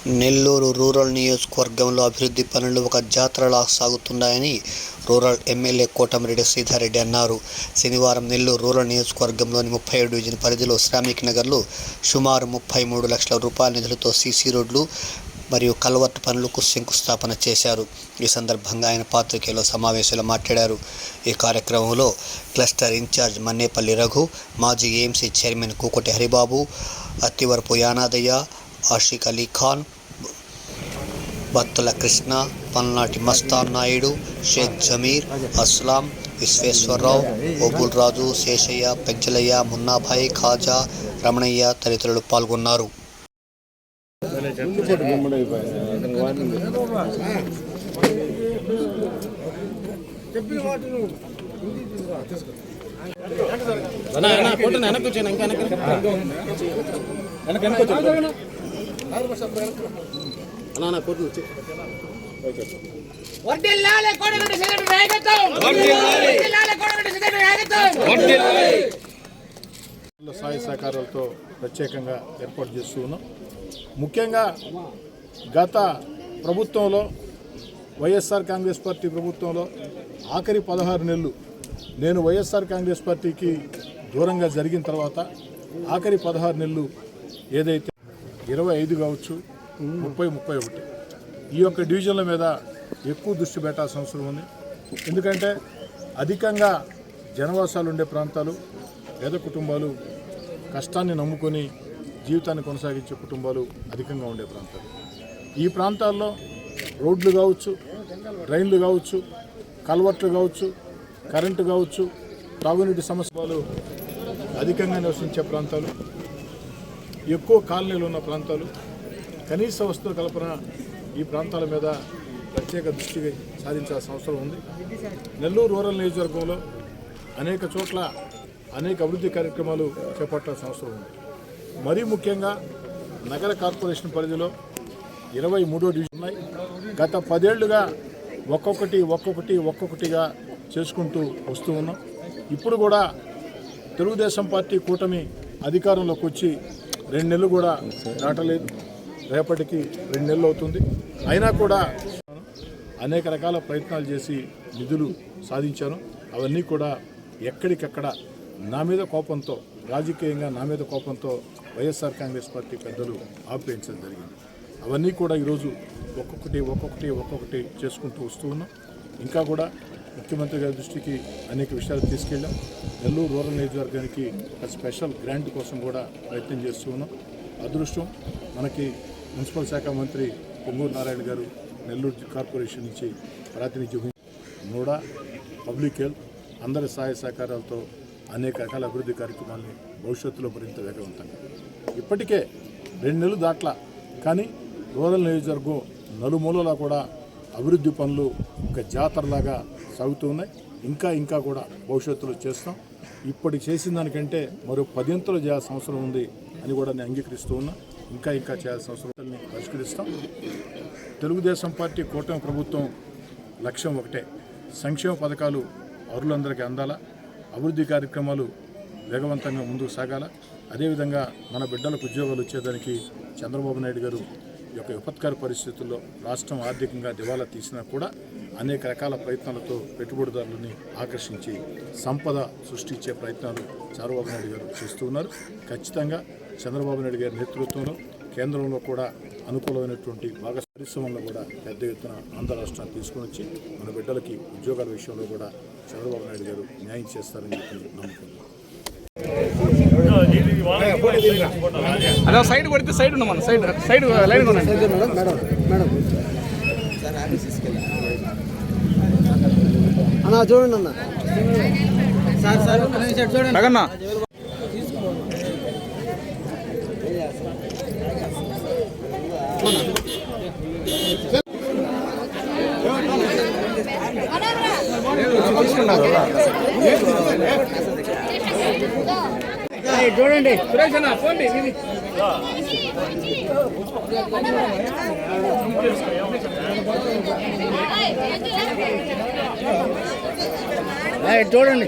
Nellore rural నియోజకవర్గంలో అభివృద్ధి పనులు ఒక జాతరలా సాగుతున్నాయని రూరల్ ఎమ్మెల్యే కోటమిరెడ్డి శ్రీధర్రెడ్డి అన్నారు. శనివారం నెల్లూరు రూరల్ నియోజకవర్గంలోని 37 డివిజన్ పరిధిలో శ్రామిక్ నగర్లో సుమారు 33 లక్షల రూపాయల నిధులతో సీసీ రోడ్లు మరియు కల్వర్ట్ పనులకు శంకుస్థాపన చేశారు. ఈ సందర్భంగా ఆయన పాత్రికేయుల సమావేశంలో మాట్లాడారు. ఈ కార్యక్రమంలో క్లస్టర్ ఇన్ఛార్జ్ మన్నేపల్లి రఘు, మాజీ ఏఎంసీ చైర్మన్ కూకోటి హరిబాబు, అత్తివరపు యానాదయ్య, ఆషిక్ అలీ ఖాన్, బత్తుల కృష్ణ, పల్నాటి మస్తాన్ నాయుడు, షేక్ జమీర్, అస్లాం, విశ్వేశ్వరరావు, ఓబుల్ రాజు, శేషయ్య, పెంచలయ్య, మున్నాభాయ్, ఖాజా, రమణయ్య తదితరులు పాల్గొన్నారు. సహాయ సహకారాలతో ప్రత్యేకంగా ఏర్పాటు చేస్తూ ఉన్నాం. ముఖ్యంగా గత ప్రభుత్వంలో వైఎస్ఆర్ కాంగ్రెస్ పార్టీ ప్రభుత్వంలో ఆఖరి 16 నెలలు నేను వైఎస్ఆర్ కాంగ్రెస్ పార్టీకి దూరంగా జరిగిన తర్వాత ఆఖరి 16 నెలలు ఏదైతే 25 కావచ్చు, 30, 31 ఈ యొక్క డివిజన్ల మీద ఎక్కువ దృష్టి పెట్టాల్సిన అవసరం ఉంది. ఎందుకంటే అధికంగా జనవాసాలు ఉండే ప్రాంతాలు, పేద కుటుంబాలు, కష్టాన్ని నమ్ముకొని జీవితాన్ని కొనసాగించే కుటుంబాలు అధికంగా ఉండే ప్రాంతాలు. ఈ ప్రాంతాల్లో రోడ్లు కావచ్చు, డ్రైన్లు కావచ్చు, కల్వర్ట్లు కావచ్చు, కరెంటు కావచ్చు, తాగునీటి సమస్యలు అధికంగా నివసించే ప్రాంతాలు, ఎక్కువ కాలనీలు ఉన్న ప్రాంతాలు, కనీస వస్తువు కల్పన ఈ ప్రాంతాల మీద ప్రత్యేక దృష్టి సాధించాల్సిన అవసరం ఉంది. నెల్లూరు రూరల్ నియోజకవర్గంలో అనేక చోట్ల అనేక అభివృద్ధి కార్యక్రమాలు చేపట్టాల్సిన అవసరం ఉంది. మరీ ముఖ్యంగా నగర కార్పొరేషన్ పరిధిలో 23 డివిజన్ ఉన్నాయి. గత 10 ఏళ్లుగా ఒక్కొక్కటిగా చేసుకుంటూ వస్తూ ఉన్నాం. ఇప్పుడు కూడా తెలుగుదేశం పార్టీ కూటమి అధికారంలోకి వచ్చి 2 నెలలు కూడా దాటలేదు. రేపటికి 2 నెలలు అవుతుంది. అయినా కూడా అనేక రకాల ప్రయత్నాలు చేసి నిధులు సాధించాను. అవన్నీ కూడా ఎక్కడికక్కడ నా మీద కోపంతో, రాజకీయంగా నా మీద కోపంతో వైఎస్ఆర్ కాంగ్రెస్ పార్టీ పెద్దలు ఆపేయించడం జరిగింది. అవన్నీ కూడా ఈరోజు ఒక్కొక్కటి చేసుకుంటూ వస్తూ ఉన్నాం. ఇంకా కూడా ముఖ్యమంత్రి గారి దృష్టికి అనేక విషయాలు తీసుకెళ్ళాం. నెల్లూరు రూరల్ నియోజకవర్గానికి ఒక స్పెషల్ గ్రాంట్ కోసం కూడా ప్రయత్నం చేస్తూ ఉన్నాం. అదృష్టం మనకి మున్సిపల్ శాఖ మంత్రి పొంగూరు నారాయణ గారు నెల్లూరు కార్పొరేషన్ నుంచి ప్రాతినిధ్యం, నోడా, పబ్లిక్ హెల్త్ అందరి సహాయ సహకారాలతో అనేక రకాల అభివృద్ధి కార్యక్రమాలని భవిష్యత్తులో మరింత వేగవంతంగా ఇప్పటికే 2 నెలలు దాట్లా, కానీ రూరల్ నియోజకవర్గం నలుమూలలా కూడా అభివృద్ధి పనులు ఒక జాతరలాగా సాగుతూ ఉన్నాయి. ఇంకా కూడా భవిష్యత్తులో చేస్తాం. ఇప్పటికి చేసిన దానికంటే మరో 10 అంతలు చేయాల్సిన అవసరం ఉంది అని కూడా నేను అంగీకరిస్తూ ఉన్నా. ఇంకా చేయాల్సిన అవసరాన్ని పరిష్కరిస్తాం. తెలుగుదేశం పార్టీ కూటమి ప్రభుత్వం లక్ష్యం ఒకటే, సంక్షేమ పథకాలు అర్హులందరికీ అందాలా, అభివృద్ధి కార్యక్రమాలు వేగవంతంగా ముందుకు సాగాల. అదేవిధంగా మన బిడ్డలకు ఉద్యోగాలు వచ్చేదానికి చంద్రబాబు నాయుడు గారు ఈ యొక్క విపత్కర పరిస్థితుల్లో రాష్ట్రం ఆర్థికంగా దివాలా తీసినా కూడా అనేక రకాల ప్రయత్నాలతో పెట్టుబడిదారులని ఆకర్షించి సంపద సృష్టించే ప్రయత్నాలు చంద్రబాబు నాయుడు గారు చేస్తూ ఉన్నారు. ఖచ్చితంగా చంద్రబాబు నాయుడు గారి నేతృత్వంలో కేంద్రంలో కూడా అనుకూలమైనటువంటి భాగస్వామ్య పరిశ్రమల్లో కూడా పెద్ద ఎత్తున ఆంధ్ర రాష్ట్రాన్ని తీసుకుని వచ్చి మన బిడ్డలకి ఉద్యోగాల విషయంలో కూడా చంద్రబాబు నాయుడు గారు న్యాయం చేస్తారని చెప్పి నమ్ముతున్నాను. అదే సైడ్ కొడితే సైడ్ ఉన్నాం, సైడ్ లైన్ అన్నా చూడండి అన్న, అగన్నా చూడండి చూడండి